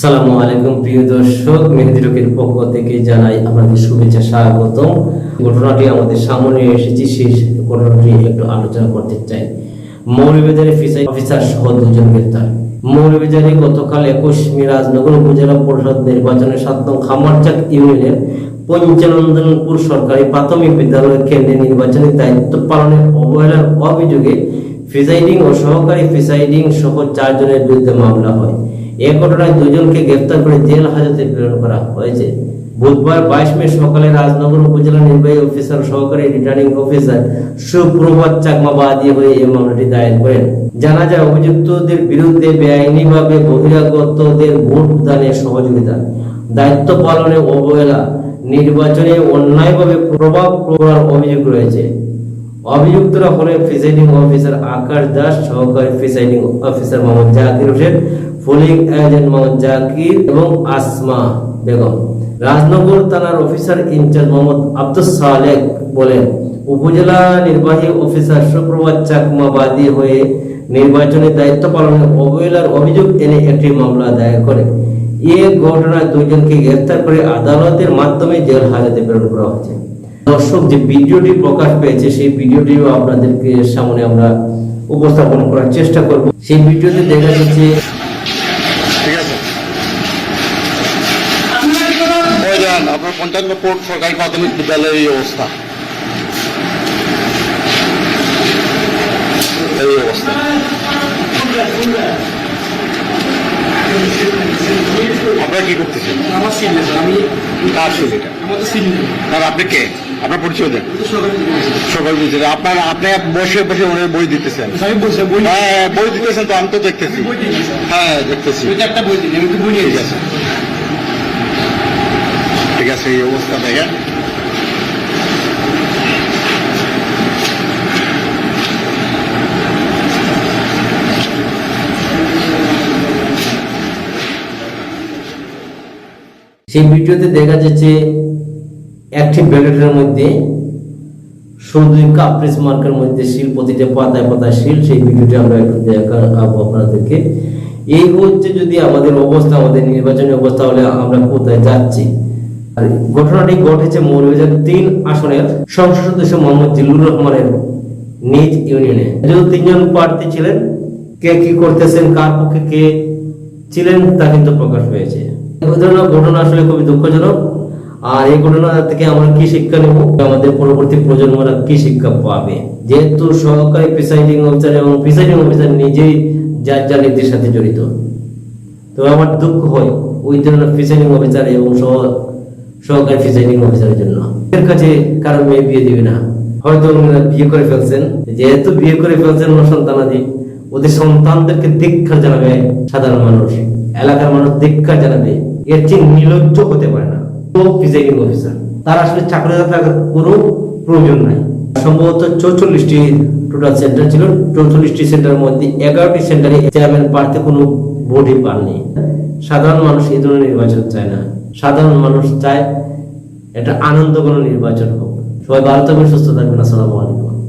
আসসালামু আলাইকুম প্রিয় দর্শক, মেহেদি রকির পক্ষ থেকে জানাই আপনাদের শুভেচ্ছা, স্বাগতম। ঘটনাটি আমাদের সামনে এসেছি, সেই ঘটনাটি একটু আলোচনা করতে চাই। মৌলভীবাজারে ফিশারি অফিসার সহ দুজন গ্রেফতার। মৌলভীবাজারে গতকাল 21 মে রাজনগর উপজেলা পরিষদ নির্বাচনের 7 নং খামারচাক ইউনিয়নের পঞ্চানন্দনপুর সরকারি প্রাথমিক বিদ্যালয় কেন্দ্রে নির্বাচনী দায়িত্ব পালনের অবহেলার অভিযোগে প্রিসাইডিং ও সহকারী প্রিসাইডিং সহ 4 জনের বিরুদ্ধে মামলা হয়। এই ঘটনায় দুজনকে গ্রেফতার করে জেল হাজতে প্রেরণ করা হয়েছে। বুধবার 22 মে সকালে রাজনগর উপজেলা নির্বাহী অফিসার সহকারী রিটার্নিং অফিসার সুপ্রভাত চাকমা বাদী হয়ে এই মামলাটি দায়ের করেন। জানা যায়, অভিযুক্তদের বিরুদ্ধে বেআইনিভাবে বহিরাগতদের ভোট দানে সহযোগিতা, দায়িত্ব পালনে অবহেলা, নির্বাচনে অন্যায়ভাবে প্রভাব প্রয়োগের অভিযোগ রয়েছে। অভিযুক্তরা হলেন প্রিসাইডিং অফিসার আকাশ দাস, সহকারী presiding officer Mohammad Zakir Hossain, polling agent Mohammad Zakir এবং আসমা বেগম। রাজনগর থানার অফিসার ইনচার্জ মোহাম্মদ আব্দুস সালেক বলেন, উপজেলা নির্বাহী অফিসার সুপ্রভাত চাকমা বাদী হয়ে নির্বাচনের দায়িত্ব পালনে অবহেলার অভিযোগ এনে একটি মামলা দায়ের করে। এই ঘটনায় দুজনকে গ্রেফতার করে আদালতের মাধ্যমে জেল হাজতে প্রেরণ করা হয়েছে। দর্শক, যে ভিডিওটি প্রকাশ পেয়েছে সেই ভিডিওটিও আপনাদেরকে সামনে আমরা উপস্থাপন করার চেষ্টা করব। সেই ভিডিওতে দেখা যাচ্ছে আপনার পঞ্চায়েত সরকারি প্রাথমিক বিদ্যালয়ের এই অবস্থা, আপনারা কি করতেছেন? আমার সিনিয়র, আমি কার ছিল এটা? আমাদের সিনিয়র। আর আপনি কে? আপনার পরিচয় দেন। সকাল বুঝে আপনার আপনি বসে বসে ওনার বই দিতেছেন। আমি বসে বই, হ্যাঁ বই দিতেছেন তো, আমি তো দেখতেছি। হ্যাঁ দেখতেছি। একটা বই দিন, আমি তো বই নিয়ে ঠিক আছে, ঠিক আছে। এই অবস্থা দেখেন, সেই ভিডিওতে দেখা যাচ্ছে একটি ব্যালেটের মধ্যে শুধু কাপ্রিস মার্কের মধ্যে শিল, প্রতিটা পাতায় পাতায় শিল। সেই ভিডিওটি আমরা একটু দেখাবো আপনাদেরকে। এই হচ্ছে যদি আমাদের অবস্থা, আমাদের নির্বাচনী অবস্থা, হলে আমরা কোথায় যাচ্ছি। আর ঘটনাটি ঘটেছে মৌলভীবাজার 3 আসনের সংসদ সদস্য মোহাম্মদ জিল্লুর রহমানের নিজ ইউনিয়নে। যেহেতু 3 জন প্রার্থী ছিলেন, কে কি করতেছেন, কার পক্ষে কে ছিলেন তা কিন্তু প্রকাশ পেয়েছে। এই ধরনের ঘটনা আসলে খুবই দুঃখজনক। আর এই ঘটনা থেকে আমরা কি শিক্ষা নেব, আমাদের পরবর্তী প্রজন্মরা কি শিক্ষা পাবে? যেহেতু সহকারী প্রিসাইডিং অফিসার এবং প্রিসাইডিং অফিসার নিজেই যার যার নীতির সাথে জড়িত, তো আমার দুঃখ হয় ওই ধরনের প্রিসাইডিং অফিসার এবং সহকারী প্রিসাইডিং অফিসারের জন্য। এর কাছে কারো মেয়ে বিয়ে দিবে না, হয়তো ওনারা বিয়ে করে ফেলছেন। যেহেতু বিয়ে করে ফেলছেন ওনার সন্তানাদি, ওদের সন্তানদেরকে ধিক্কার জানাবে সাধারণ মানুষ, এলাকার মানুষ ধিক্কার জানাবে। এর চেয়ে নির্লজ্জ হতে পারে না প্রিসাইডিং অফিসার। তার আসলে চাকরি থাকার কোনো প্রয়োজন নাই। সম্ভবত 44টি টোটাল সেন্টার ছিল, 44টি সেন্টারের মধ্যে 11টি সেন্টারে চেয়ারম্যান প্রার্থী কোনো ভোটই পাননি। সাধারণ মানুষ এই ধরনের নির্বাচন চায় না। সাধারণ মানুষ চায় একটা আনন্দঘন নির্বাচন হোক। সবাই ভালো থাকবেন, সুস্থ থাকবেন। আসসালামু আলাইকুম।